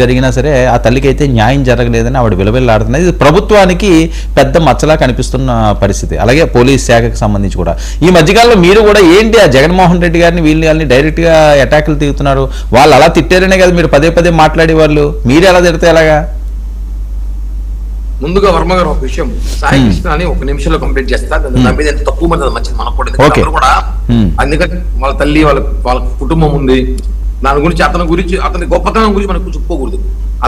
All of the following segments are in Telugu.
జరిగినా సరే ఆ తల్లికి అయితే న్యాయం జరగలేదని ఆవిడ విలువెల్లాడుతున్నది. ఇది ప్రభుత్వానికి పెద్ద మచ్చలా కనిపిస్తున్న పరిస్థితి. అలాగే పోలీస్ శాఖకు సంబంధించి కూడా ఈ మధ్యకాలంలో మీరు కూడా ఏంటి ఆ జగన్మోహన్ రెడ్డి గారిని వీళ్ళని డైరెక్ట్ గా అటాకులు తీస్తున్నారు? వాళ్ళు అలా తిట్టారనే కదా మీరు పదే పదే మాట్లాడే వాళ్ళు, మీరు ఎలా తిడితే ఎలాగా? ముందుగా వర్మ గారు ఒక విషయం, సాయి కృష్ణ అని ఒక నిమిషంలో కంప్లీట్ చేస్తారు. నా మీద ఎంత తక్కువ మంది మంచిది మనకు కూడా. అందుకని వాళ్ళ తల్లి వాళ్ళ కుటుంబం ఉంది. దాని గురించి అతని గొప్పతనం గురించి మనకు చెప్పుకోకూడదు.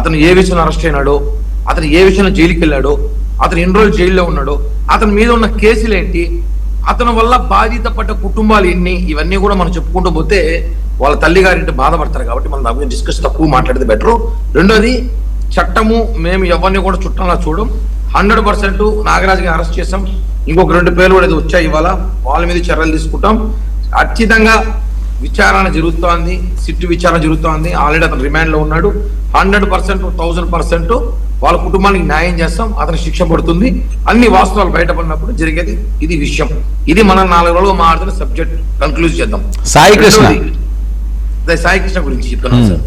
అతను ఏ విషయంలో అరెస్ట్ అయినాడో, అతను ఏ విషయంలో జైలుకి వెళ్ళాడో, అతను ఎన్ని రోజులు జైల్లో ఉన్నాడో, అతని మీద ఉన్న కేసులు ఏంటి, అతని వల్ల బాధిత పడ్డ కుటుంబాలు ఎన్ని, ఇవన్నీ కూడా మనం చెప్పుకుంటూ పోతే వాళ్ళ తల్లి గారింటి బాధపడతారు. కాబట్టి మనం దాని గురించి డిస్కస్ తక్కువ మాట్లాడితే బెటర్. రెండోది, చట్టము మేము ఎవరిని కూడా చుట్టంలా చూడం. 100% నాగరాజుని అరెస్ట్ చేసాం. ఇంకొక 2 పేర్లు కూడా వచ్చాయి ఇవాళ, వాళ్ళ మీద చర్యలు తీసుకుంటాం. ఖచ్చితంగా విచారణ జరుగుతోంది, సిట్టు విచారణ జరుగుతోంది. ఆల్రెడీ అతను రిమాండ్ లో ఉన్నాడు. 100%, 1000% వాళ్ళ కుటుంబానికి న్యాయం చేస్తాం. అతను శిక్ష పడుతుంది. అన్ని వాస్తవాలు బయటపడినప్పుడు జరిగేది ఇది విషయం. ఇది మనం 4 రోజులు మాట్లాడుతున్న సబ్జెక్ట్. కన్క్లూజ్ చేద్దాం. సాయి కృష్ణ గురించి చెప్తున్నాం సార్,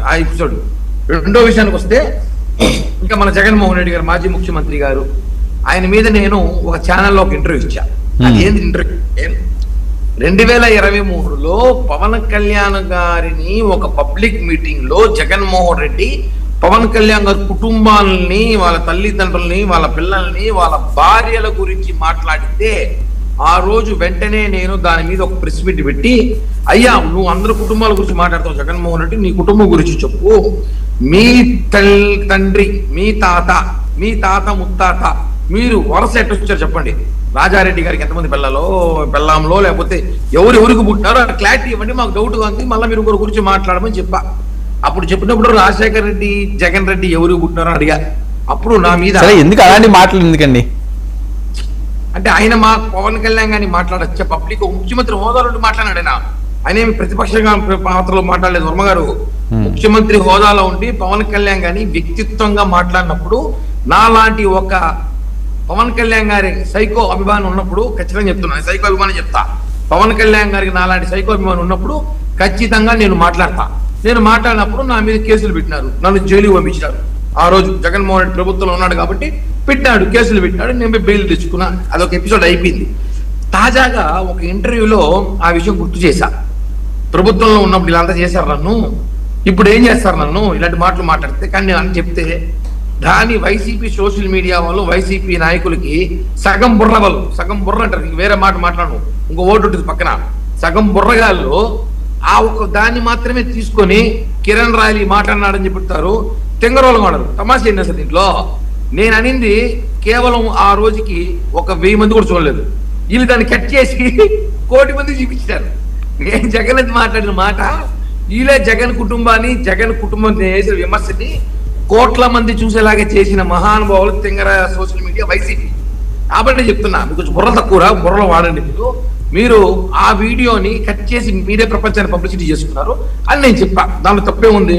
ఆ ఎపిసోడ్. రెండో విషయానికి వస్తే, ఇంకా మన జగన్మోహన్ రెడ్డి గారు, మాజీ ముఖ్యమంత్రి గారు, ఆయన మీద నేను ఒక ఛానల్లో ఒక ఇంటర్వ్యూ ఇచ్చా. ఏంది ఇంటర్వ్యూ? 2023లో పవన్ కళ్యాణ్ గారిని ఒక పబ్లిక్ మీటింగ్ లో జగన్మోహన్ రెడ్డి పవన్ కళ్యాణ్ గారి కుటుంబాలని, వాళ్ళ తల్లిదండ్రుల్ని, వాళ్ళ పిల్లల్ని, వాళ్ళ భార్యల గురించి మాట్లాడితే ఆ రోజు వెంటనే నేను దాని మీద ఒక ప్రెస్ మీట్ పెట్టి, అయ్యా నువ్వు అందరి కుటుంబాల గురించి మాట్లాడతావు జగన్మోహన్ రెడ్డి, నీ కుటుంబం గురించి చెప్పు. మీ తండ్రి, మీ తాత ముత్తాత, మీరు వరుస ఎట్టొచ్చారు చెప్పండి. రాజారెడ్డి గారికి ఎంతమంది పెళ్ళాంలో లేకపోతే ఎవరికి పుట్టినారో క్లారిటీ ఇవ్వండి, మాకు డౌట్గా ఉంది, మళ్ళీ మీరు ఒకరి గురించి మాట్లాడమని చెప్పా. అప్పుడు చెప్పినప్పుడు రాజశేఖర్ రెడ్డి, జగన్ రెడ్డి ఎవరికి పుట్టినారో అడిగా. అప్పుడు నా మీద ఎందుకు అలాంటి మాటలు ఎందుకండి అంటే, ఆయన మా పవన్ కళ్యాణ్ గారిని మాట్లాడచ్చా? పబ్లిక్ ముఖ్యమంత్రి హోదాలో మాట్లాడాడు. ఆయన ఏమి ప్రతిపక్షంగా పాత్రలో మాట్లాడలేదు. వర్మ గారు ముఖ్యమంత్రి హోదాలో ఉండి పవన్ కళ్యాణ్ గారిని వ్యక్తిత్వంగా మాట్లాడినప్పుడు, నాలాంటి ఒక పవన్ కళ్యాణ్ గారి సైకో అభిమానం ఉన్నప్పుడు ఖచ్చితంగా చెప్తున్నాను, సైకో అభిమానం చెప్తా. పవన్ కళ్యాణ్ గారికి నాలాంటి సైకో అభిమానం ఉన్నప్పుడు ఖచ్చితంగా నేను మాట్లాడతా. నేను మాట్లాడినప్పుడు నా మీద కేసులు పెట్టినారు, నన్ను జైలుకి పంపించినారు. ఆ రోజు జగన్మోహన్ రెడ్డి ప్రభుత్వంలో ఉన్నాడు కాబట్టి పెట్టాడు, కేసులు పెట్టాడు, నేను బెయిల్ తెచ్చుకున్నా. అదొక ఎపిసోడ్ అయిపోయింది. తాజాగా ఒక ఇంటర్వ్యూలో ఆ విషయం గుర్తు చేశా. ప్రభుత్వంలో ఉన్నప్పుడు ఇలా అంతా చేశారు నన్ను, ఇప్పుడు ఏం చేస్తారు నన్ను ఇలాంటి మాటలు మాట్లాడితే. కానీ నేను అని చెప్తే దాని వైసీపీ సోషల్ మీడియా వాళ్ళు, వైసీపీ నాయకులకి సగం బుర్ర అంటారు, వేరే మాట మాట్లాడను, ఇంకో ఓటు ఉంటుంది పక్కన. సగం బుర్రగాళ్ళు ఆ ఒక దాన్ని మాత్రమే తీసుకొని కిరణ్ రాయలు మాట్లాడినాడని చెప్తారు. తెంగరోళ్ళు వాడరు. తమాషా ఏంటి అసలు దీంట్లో? నేను అనింది కేవలం ఆ రోజుకి ఒక 1000 మంది కూడా చూడలేదు. వీళ్ళు దాన్ని కట్ చేసి 1 కోటి మంది చూపించారు. నేను జగన్ అది మాట్లాడిన మాట, వీళ్ళే జగన్ కుటుంబాన్ని, జగన్ కుటుంబం చేసిన విమర్శని 1 కోట్ల మంది చూసేలాగా చేసిన మహానుభావులు తెంగర సోషల్ మీడియా వైసీపీ. కాబట్టి చెప్తున్నా, మీకు కొంచెం బుర్ర తక్కువ, బుర్రలో వాడండి. మీరు ఆ వీడియోని కట్ చేసి మీరే ప్రపంచాన్ని పబ్లిసిటీ చేసుకున్నారు అని నేను చెప్పా. దాంట్లో తప్పే ఉంది.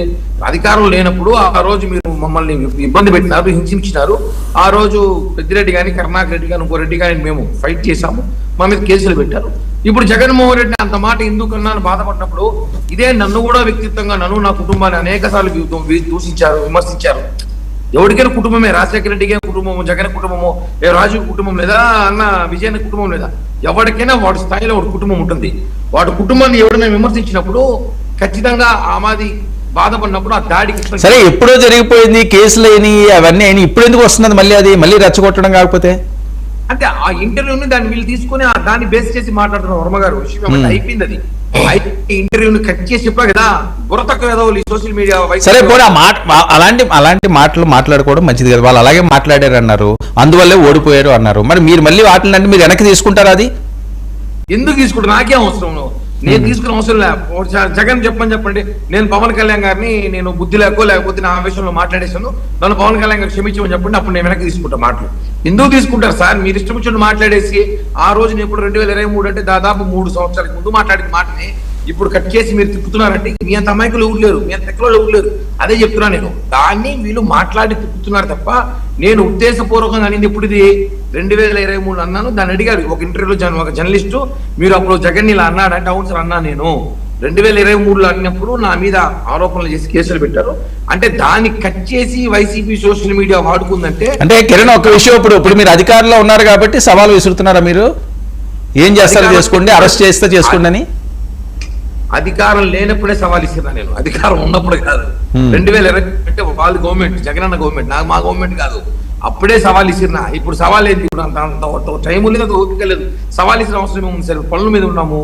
అధికారం లేనప్పుడు ఆ రోజు మీరు మమ్మల్ని ఇబ్బంది పెట్టినారు, హింసించినారు. ఆ రోజు పెద్దిరెడ్డి గాని, కరుణాకర్ రెడ్డి గాని, ఇంకో రెడ్డి గాని మేము ఫైట్ చేశాము, మా మీద కేసులు పెట్టారు. ఇప్పుడు జగన్మోహన్ రెడ్డి అంత మాట ఎందుకన్నా బాధపడినప్పుడు ఇదే నన్ను కూడా వ్యక్తిత్వంగా, నన్ను నా కుటుంబాన్ని అనేక సార్లు దూషించారు, విమర్శించారు. ఎవరికైనా కుటుంబమే, రాజశేఖర రెడ్డికి కుటుంబము, జగన్ కుటుంబము, రాజు కుటుంబం లేదా, అన్న విజయన్ కుటుంబం లేదా, ఎవరికైనా వాడి స్థాయిలో వాడి కుటుంబం ఉంటుంది. వాడి కుటుంబాన్ని ఎవరైనా విమర్శించినప్పుడు ఖచ్చితంగా ఆమాది బాధపడినప్పుడు ఆ దాడికి సరే ఎప్పుడో జరిగిపోయింది, కేసులు అయినాయి, అవన్నీ అయినాయి, ఇప్పుడు ఎందుకు వస్తున్నది మళ్ళీ రెచ్చగొట్టడం? కాకపోతే అంటే ఆ ఇంటర్వ్యూని దాన్ని వీళ్ళు తీసుకుని దాన్ని బేస్ చేసి మాట్లాడుతున్నారు వర్మ గారు. విషయం అయిపోయింది. అది ఇంటర్వ్యూని కట్ చేసి చెప్పా కదా, బుర్ర తక్కువ సోషల్ మీడియా. సరే పోనీ అలాంటి మాటలు మాట్లాడుకోవడం మంచిది కదా. వాళ్ళు అలాగే మాట్లాడారు అన్నారు, అందువల్లే ఓడిపోయారు అన్నారు. మరి మీరు మళ్ళీ వాటిని అంటే మీరు వెనక్కి తీసుకుంటారా? అది ఎందుకు తీసుకుంటారు? నాకేం అవసరం, నేను తీసుకునే అవసరం లేదు. జగన్ చెప్పండి, నేను పవన్ కళ్యాణ్ గారిని నేను బుద్ధి లేకపోతే నా విషయంలో మాట్లాడేశాను, నన్ను పవన్ కళ్యాణ్ గారు క్షమించమని చెప్పండి, అప్పుడు నేను వెనక్కి తీసుకుంటా మాటలు. ఎందుకు తీసుకుంటారు సార్? మీరు ఇష్టం వచ్చినట్టు మాట్లాడేసి ఆ రోజు నేను ఇప్పుడు 2023 అంటే దాదాపు 3 సంవత్సరాల ముందు మాట్లాడిన మాటని ఇప్పుడు కట్ చేసి మీరు తిప్పుతున్నారంటే మీ అంత అమాయకులు ఎవరు లేరు, మీ అంత ఎక్కడో ఎవరు లేరు. అదే చెప్తున్నా నేను. దాన్ని వీళ్ళు మాట్లాడి తిప్పుతున్నారు తప్ప నేను ఉద్దేశపూర్వకంగా అనేది ఇప్పుడు ఇది 2023 అన్నాను. దాన్ని అడిగారు ఒక ఇంటర్వ్యూలో ఒక జర్నలిస్టు, మీరు అప్పుడు జగన్ ఇలా అన్నాడంటే అవును సార్ అన్నా నేను. 2023లో అన్నప్పుడు నా మీద ఆరోపణలు చేసి కేసులు పెట్టారు. అంటే దాన్ని కట్ చేసి వైసీపీ సోషల్ మీడియా వాడుకుందంటే అంటే కిరణ్ ఒక విషయం, ఇప్పుడు మీరు అధికారంలో ఉన్నారు కాబట్టి సవాల్ విసురుతున్నారా? మీరు ఏం చేస్తారో చేసుకోండి, అరెస్ట్ చేస్తే చేసుకోండి అని. అధికారం లేనప్పుడే సవాల్ ఇస్తున్నా నేను, అధికారం ఉన్నప్పుడు కాదు. 2020 అంటే వాళ్ళు గవర్నమెంట్, జగనన్న గవర్నమెంట్, నాకు మా గవర్నమెంట్ కాదు, అప్పుడే సవాల్ ఇస్తున్నా. ఇప్పుడు సవాల్ ఏంటి? ఇప్పుడు అంత టైం లేదు, ఓపిక లేదు. సవాల్ ఇచ్చిన అవసరం ఏముంది సార్? పనుల మీద ఉన్నాము.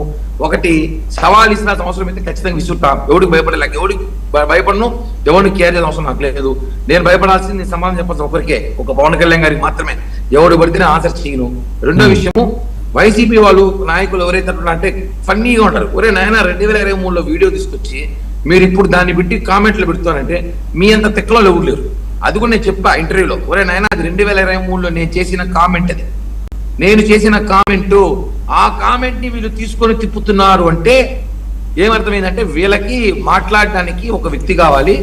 ఒకటి సవాల్ ఇచ్చిన అవసరం అయితే ఖచ్చితంగా విసురుతాం. ఎవరికి భయపడలేక, ఎవరికి భయపడను, ఎవరికి కేర్ చేయాల్సిన అవసరం నాకు లేదు. నేను భయపడాల్సింది నేను సమాధానం చెప్పాల్సిన ఒకరికే, ఒక పవన్ కళ్యాణ్ గారికి మాత్రమే. ఎవడు పడితేనే ఆన్సర్ చేయను. రెండో విషయము, వైసీపీ వాళ్ళు నాయకులు ఎవరైతే అంటే ఫన్నీగా ఉంటారు. ఒరే నాయన 2023లో వీడియో తీసుకొచ్చి మీరు ఇప్పుడు దాన్ని పెట్టి కామెంట్లు పెడుతున్నారంటే మీ అంత తెక్కలో ఎవరు లేరు. అది కూడా నేను చెప్పా ఇంటర్వ్యూలో, ఒరే నాయన అది 2023లో నేను చేసిన కామెంట్, అది నేను చేసిన కామెంటు. ఆ కామెంట్ ని వీళ్ళు తీసుకొని తిప్పుతున్నారు అంటే ఏమర్థమైందంటే వీళ్ళకి మాట్లాడడానికి ఒక వ్యక్తి కావాలి.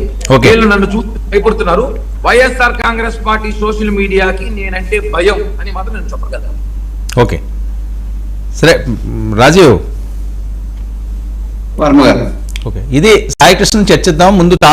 వీళ్ళు నన్ను చూసి భయపడుతున్నారు. వైఎస్ఆర్ కాంగ్రెస్ పార్టీ సోషల్ మీడియాకి నేనంటే భయం అని మాత్రం నేను చెప్పగలను. ఓకే సరే రాజీవ్ వర్మ గారు, ఓకే ఇది సాయి కృష్ణ చర్చిద్దాం ముందు.